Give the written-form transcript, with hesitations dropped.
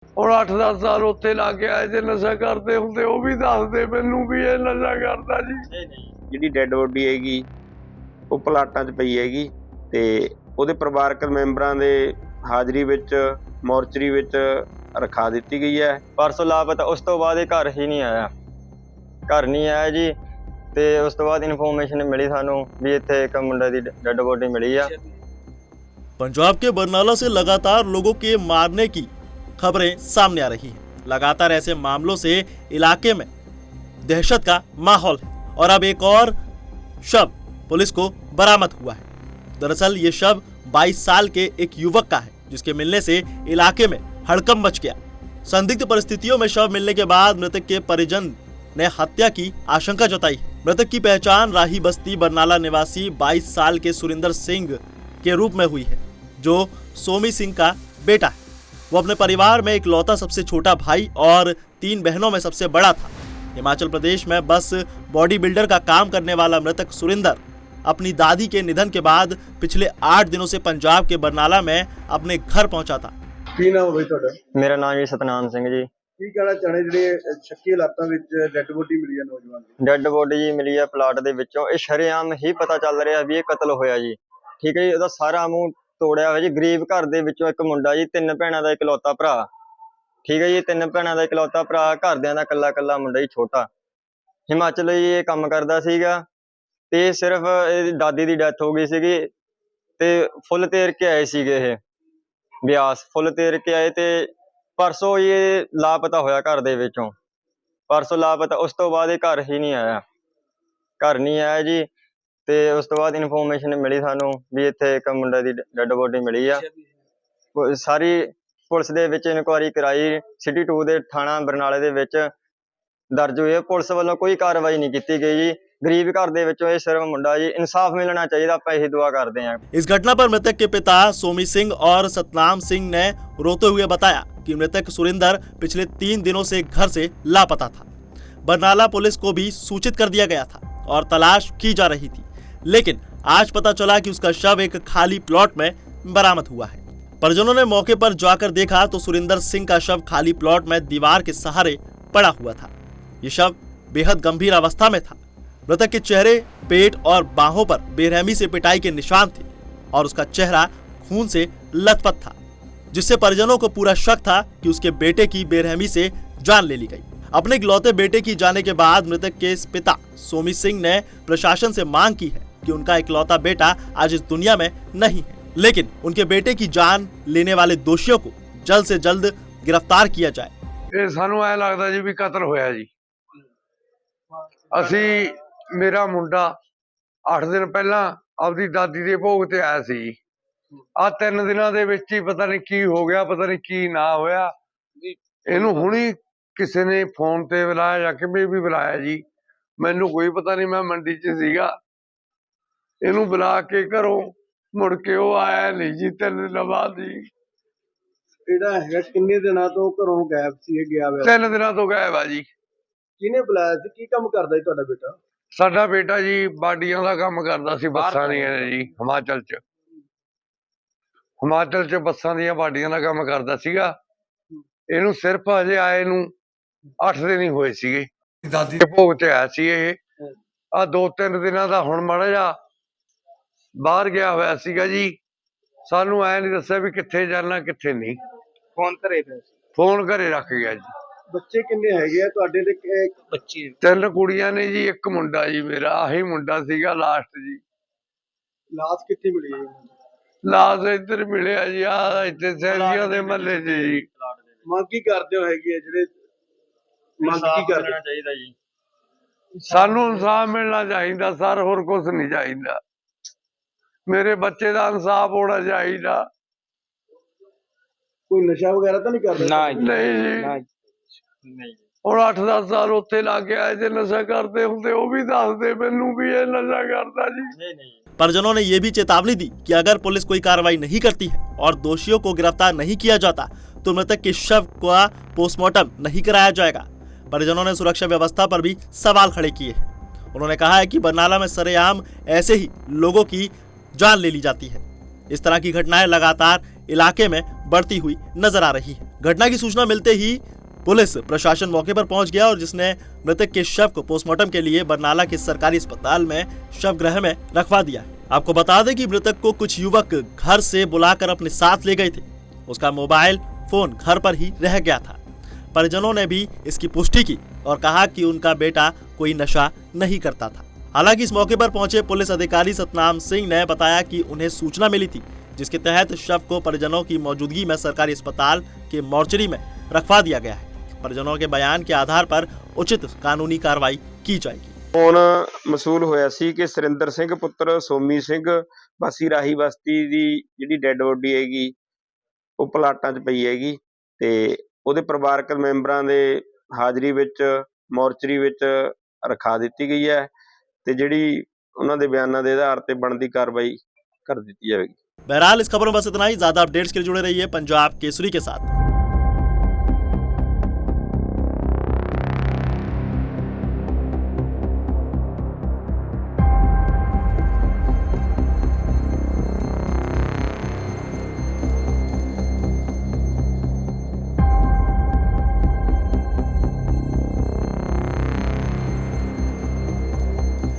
ਹੁਣ 8-10 ਸਾਲ ਉੱਥੇ ਲਾ ਕੇ ਆਏ, ਜੇ ਨਸ਼ਾ ਕਰਦੇ ਹੁੰਦੇ ਉਹ ਵੀ ਦੱਸਦੇ ਮੈਨੂੰ ਵੀ ਇਹ ਨਸ਼ਾ ਕਰਦਾ ਜੀ। ਜਿਹੜੀ ਡੈੱਡ ਬੋਡੀ ਹੈਗੀ ਉਹ ਪਲਾਟਾਂ 'ਚ ਪਈ ਹੈਗੀ ਤੇ ਉਹਦੇ ਪਰਿਵਾਰਕ ਮੈਂਬਰਾਂ ਦੇ ਹਾਜ਼ਰੀ ਵਿੱਚ ਮੋਰਚਰੀ ਵਿੱਚ ਰਖਾ ਦਿੱਤੀ ਗਈ ਹੈ। परसों लापता, उस तो बाद घर ही नहीं आया, घर नहीं आया जी। ਤੇ ਉਸ ਤੋਂ ਬਾਅਦ ਇਨਫੋਰਮੇਸ਼ਨ ਮਿਲੀ ਸਾਨੂੰ ਵੀ ਇੱਥੇ ਇੱਕ ਮੁੰਡੇ ਦੀ ਡੈੱਡ ਬੋਡੀ ਮਿਲੀ ਆ। पंजाब के बरनाला से लगातार लोगों के मारने की खबरें सामने आ रही हैं। लगातार ऐसे मामलों से इलाके में दहशत का माहौल है और अब एक और शव पुलिस को बरामद हुआ है। दरअसल ये शव 22 साल के एक युवक का है, जिसके मिलने से इलाके में हड़कंप मच गया। संदिग्ध परिस्थितियों में शव मिलने के बाद मृतक के परिजन ने हत्या की आशंका जताई। मृतक की पहचान राही बस्ती बरनाला निवासी 22 साल के सुरिंदर सिंह के रूप में हुई है, जो सोमी सिंह का बेटा है। वो अपने परिवार में इकलौता सबसे छोटा भाई और 3 बहनों में सबसे बड़ा था। हिमाचल प्रदेश में बस बॉडी बिल्डर का काम करने वाला मृतक सुरिंदर अपनी दादी के निधन के बाद पिछले 8 दिनों से पंजाब के बरनाला में अपने घर पहुंचा था। ਕੀ ਨਾਮ ਹੋਵੇ ਤੁਹਾਡਾ? ਮੇਰਾ ਨਾਮ ਜੀ ਸਤਨਾਮ ਸਿੰਘ ਜੀ। ਕੀ ਕਹਿਣਾ ਚਾਹਣੇ ਜਿਹੜੇ ਸ਼ੱਕੀ ਹਾਲਾਤਾਂ ਵਿੱਚ ਡੈੱਡ ਬੋਡੀ ਮਿਲੀ ਹੈ ਨੌਜਵਾਨ ਦੀ? ਡੈੱਡ ਬੋਡੀ ਜੀ ਮਿਲੀ ਆ ਪਲਾਟ ਦੇ ਵਿੱਚੋਂ। ਇਹ ਸ਼ਰੇਆਮ ਹੀ ਪਤਾ ਚੱਲ ਰਿਹਾ ਵੀ ਇਹ ਕਤਲ ਹੋਇਆ ਜੀ। ਠੀਕ ਹੈ ਜੀ, ਉਹਦਾ ਸਾਰਾ ਮੂੰਹ ਤੋੜਿਆ ਹੋਇਆ ਜੀ। ਗਰੀਬ ਘਰ ਦੇ ਵਿੱਚੋਂ ਇੱਕ ਮੁੰਡਾ ਜੀ, 3 ਭੈਣਾਂ ਦਾ ਇਕਲੌਤਾ ਭਰਾ। ਠੀਕ ਹੈ ਜੀ, 3 ਭੈਣਾਂ ਦਾ ਇਕਲੌਤਾ ਭਰਾ, ਘਰਦਿਆਂ ਦਾ ਇਕੱਲਾ ਮੁੰਡਾ ਜੀ ਛੋਟਾ। ਹਿਮਾਚਲ ਜੀ ਇਹ ਕੰਮ ਕਰਦਾ ਸੀਗਾ ਤੇ ਸਿਰਫ ਇਹਦੀ ਦਾਦੀ ਦੀ ਡੈਥ ਹੋ ਗਈ ਸੀਗੀ ਤੇ ਫੁੱਲ ਤੇਰ ਕੇ ਆਏ ਸੀਗੇ ਇਹ ਬਿਆਸ। ਫੁੱਲ ਤੇਰ ਕੇ ਆਏ ਤੇ ਪਰਸੋਂ ਇਹ ਲਾਪਤਾ ਹੋਇਆ ਘਰ ਦੇ ਵਿੱਚੋਂ। ਪਰਸੋਂ ਲਾਪਤਾ, ਉਸ ਤੋਂ ਬਾਅਦ ਇਹ ਘਰ ਹੀ ਨਹੀਂ ਆਇਆ, ਘਰ ਨਹੀਂ ਆਇਆ ਜੀ। ਤੇ ਉਸ ਤੋਂ ਬਾਅਦ ਇਨਫੋਰਮੇਸ਼ਨ ਮਿਲੀ ਸਾਨੂੰ ਵੀ ਇੱਥੇ ਇੱਕ ਮੁੰਡੇ ਦੀ ਡੈੱਡ ਬੋਡੀ ਮਿਲੀ ਆ। ਸਾਰੀ ਪੁਲਿਸ ਦੇ ਵਿੱਚ ਇਨਕੁਆਇਰੀ ਕਰਾਈ, ਸਿਟੀ 2 ਦੇ ਥਾਣਾ ਬਰਨਾਲੇ ਦੇ ਵਿੱਚ ਦਰਜ ਹੋਈ ਹੈ। ਪੁਲਿਸ ਵੱਲੋਂ ਕੋਈ ਕਾਰਵਾਈ ਨਹੀਂ ਕੀਤੀ ਗਈ ਜੀ। गरीब घर दे विचों सिर्फ मुंडा जी, इंसाफ मिलना चाहिए, आपां यही दुआ करते हैं। इस घटना पर मृतक के पिता सोमी सिंह और सतनाम सिंह ने रोते हुए बताया कि मृतक सुरिंदर पिछले 3 दिनों से घर से लापता था। बरनाला पुलिस को भी सूचित कर दिया गया था और तलाश की जा रही थी, लेकिन आज पता चला कि उसका शव एक खाली प्लॉट में बरामद हुआ है। परिजनों ने मौके पर जाकर देखा तो सुरिंदर सिंह का शव खाली प्लॉट में दीवार के सहारे पड़ा हुआ था। ये शव बेहद गंभीर अवस्था में था। मृतक के चेहरे, पेट और बाहों पर बेरहमी से पिटाई के निशान थे और उसका चेहरा खून से लथपथ था, जिससे परिजनों को पूरा शक था कि उसके बेटे की बेरहमी से जान ले ली गई। अपने इकलौते बेटे की जाने के बाद मृतक के पिता सोमी सिंह ने प्रशासन से मांग की है कि उनका इकलौता बेटा आज इस दुनिया में नहीं है, लेकिन उनके बेटे की जान लेने वाले दोषियों को जल्द से जल्द गिरफ्तार किया जाए। ਇਹ ਸਾਨੂੰ ਐ ਲੱਗਦਾ ਜੀ ਵੀ ਕਤਲ ਹੋਇਆ ਜੀ। ਅਸੀਂ ਮੇਰਾ ਮੁੰਡਾ 8 ਦਿਨ ਪਹਿਲਾਂ ਆਪਦੀ ਦਾਦੀ ਦੇ ਭੋਗ ਤੇ ਆਇਆ ਸੀ। ਆ 3 ਦਿਨਾਂ ਦੇ ਵਿੱਚ ਹੀ ਪਤਾ ਨਹੀਂ ਕੀ ਹੋ ਗਿਆ, ਪਤਾ ਨਹੀਂ ਕੀ ਨਾ ਹੋਇਆ। ਇਹਨੂੰ ਹੁਣੀ ਕਿਸੇ ਨੇ ਫੋਨ ਤੇ ਬੁਲਾਇਆ ਜਾਂ ਕਿਵੇਂ ਵੀ ਬੁਲਾਇਆ ਜੀ, ਮੈਨੂੰ ਕੋਈ ਪਤਾ ਨਹੀਂ, ਮੈਂ ਮੰਡੀ 'ਚ ਸੀਗਾ। ਇਹਨੂੰ ਬੁਲਾ ਕੇ ਘਰੋਂ ਮੁੜ ਕੇ ਉਹ ਆਇਆ ਨਹੀਂ ਜੀ 3 ਦਿਨਾਂ ਬਾਅਦ ਹੀ। ਜਿਹੜਾ ਹੈਗਾ ਕਿੰਨੇ ਦਿਨਾਂ ਤੋਂ ਘਰੋਂ ਗਾਇਬ ਸੀ, ਗਿਆ ਹੋਇਆ? 3 ਦਿਨਾਂ ਤੋਂ ਗਾਇਬ ਆ ਜੀ। ਕਿਹਨੇ ਬੁਲਾਇਆ ਸੀ? ਕੀ ਕੰਮ ਕਰਦਾ ਸੀ ਤੁਹਾਡਾ ਬੇਟਾ? ਸਾਡਾ ਬੇਟਾ ਜੀ ਬਾਡੀਆਂ ਦਾ ਕੰਮ ਕਰਦਾ ਸੀ, ਬੱਸਾਂ ਦੀਆਂ ਜੀ। ਹਿਮਾਚਲ ਚ ਬੱਸਾਂ ਦੀਆਂ ਬਾਡੀਆਂ ਦਾ ਕੰਮ ਕਰਦਾ ਸੀਗਾ। ਇਹਨੂੰ ਸਿਰਫ ਅਜੇ ਆਏ ਨੂੰ 8 ਦਿਨ ਹੀ ਹੋਏ ਸੀਗੇ। ਦਾਦੀ ਦੇ ਭੋਗ ਤੇ ਆਇਆ ਸੀ ਇਹ। ਆ 2-3 ਦਿਨਾਂ ਦਾ ਹੁਣ ਮਾੜਾ ਜਿਹਾ ਬਾਹਰ ਗਿਆ ਹੋਇਆ ਸੀਗਾ ਜੀ। ਸਾਨੂੰ ਐ ਨਹੀਂ ਦੱਸਿਆ ਵੀ ਕਿੱਥੇ ਜਾਣਾ ਕਿੱਥੇ ਨਹੀਂ। ਫੋਨ ਘਰੇ ਰੱਖ ਗਿਆ ਜੀ। ਬੱਚੇ ਕਿੰਨੇ ਹੈਗੇ ਆ ਤੁਹਾਡੇ ਦੇ? ਬੱਚੇ 3 ਕੁੜੀਆਂ ਨੇ ਜੀ, 1 ਮੁੰਡਾ ਜੀ। ਮੇਰਾ ਆਹੀ ਮੁੰਡਾ ਸੀਗਾ ਲਾਸਟ ਜੀ। ਲਾਸ਼ ਕਿੱਥੇ ਮਿਲੀ ਹੈ? ਲਾਸ਼ ਇੱਧਰ ਮਿਲਿਆ ਜੀ, ਆ ਇੱਥੇ ਸੈਲੀਆਂ ਦੇ ਮਹੱਲੇ 'ਚ ਜੀ। ਮੰਗ ਕੀ ਕਰਦੇ ਹੋ ਹੈਗੀ ਆ ਜਿਹੜੇ ਮੰਗ ਕੀ ਕਰਦੇ? ਚਾਹੀਦਾ ਜੀ, ਸਾਨੂੰ ਇਨਸਾਫ ਮਿਲਣਾ ਚਾਹੀਦਾ ਸਰ, ਹੋਰ ਕੁਝ ਨਹੀਂ ਚਾਹੀਦਾ। ਮੇਰੇ ਬੱਚੇ ਦਾ ਇਨਸਾਫ ਹੋਣਾ ਚਾਹੀਦਾ। ਕੋਈ ਨਸ਼ਾ ਵਗੈਰਾ ਤਾਂ ਨਹੀਂ ਕਰਦਾ? ਨਹੀਂ ਜੀ, ਹੁਣ 8-10 ਸਾਲ ਉੱਥੇ ਲਾ ਕੇ ਆਏ, ਜੇ ਨਸ਼ਾ ਕਰਦੇ ਹੁੰਦੇ ਉਹ ਵੀ ਦੱਸਦੇ ਮੈਨੂੰ ਵੀ ਇਹ ਨਸ਼ਾ ਕਰਦਾ ਜੀ। परिजनों ने यह भी चेतावनी दी कि अगर पुलिस कोई कार्रवाई नहीं करती है और दोषियों को गिरफ्तार नहीं किया जाता तो मृतक के शव का पोस्टमार्टम नहीं कराया जाएगा। परिजनों ने सुरक्षा व्यवस्था पर भी सवाल खड़े किए हैं। उन्होंने कहा है कि बरनाला में सरेआम ऐसे ही लोगों की जान ले ली जाती है। इस तरह की घटनाएं लगातार इलाके में बढ़ती हुई नजर आ रही है। घटना की सूचना मिलते ही पुलिस प्रशासन मौके पर पहुंच गया और जिसने मृतक के शव को पोस्टमार्टम के लिए बरनाला के सरकारी अस्पताल में शवगृह में रखवा दिया। आपको बता दें कि मृतक को कुछ युवक घर से बुलाकर अपने साथ ले गए थे। उसका मोबाइल फोन घर पर ही रह गया था। परिजनों ने भी इसकी पुष्टि की और कहा कि उनका बेटा कोई नशा नहीं करता था। हालांकि इस मौके पर पहुंचे पुलिस अधिकारी सतनाम सिंह ने बताया कि उन्हें सूचना मिली थी, जिसके तहत शव को परिजनों की मौजूदगी में सरकारी अस्पताल के मोर्चरी में रखवा दिया गया है। परिजनों के बयान के आधार पर उचित कानूनी कार्रवाई की जाएगी। फोन मसूल होया सी कि सुਰਿੰਦਰ ਸਿੰਘ ਪੁੱਤਰ ਸੋਮੀ ਸਿੰਘ ਵਾਸੀ ਰਾਹੀ ਬਸਤੀ ਦੀ ਜਿਹੜੀ ਡੈੱਡ ਬੋਡੀ ਹੈਗੀ ਉਹ ਪਲਾਟਾਂ 'ਚ ਪਈ ਹੈਗੀ ਤੇ ਉਹਦੇ ਪਰਿਵਾਰਕ ਮੈਂਬਰਾਂ ਦੇ ਹਾਜ਼ਰੀ ਵਿੱਚ ਮੋਰਚਰੀ ਵਿੱਚ ਰਖਾ ਦਿੱਤੀ ਗਈ ਹੈ ਤੇ ਜਿਹੜੀ ਉਹਨਾਂ ਦੇ ਬਿਆਨਾਂ ਦੇ ਆਧਾਰ ਤੇ ਬਣਦੀ ਕਾਰਵਾਈ कर दी जाएगी। बहरहाल इस खबर में बस इतना ही। ज्यादा अपडेट्स के लिए जुड़े रहिए पंजाब केसरी के साथ।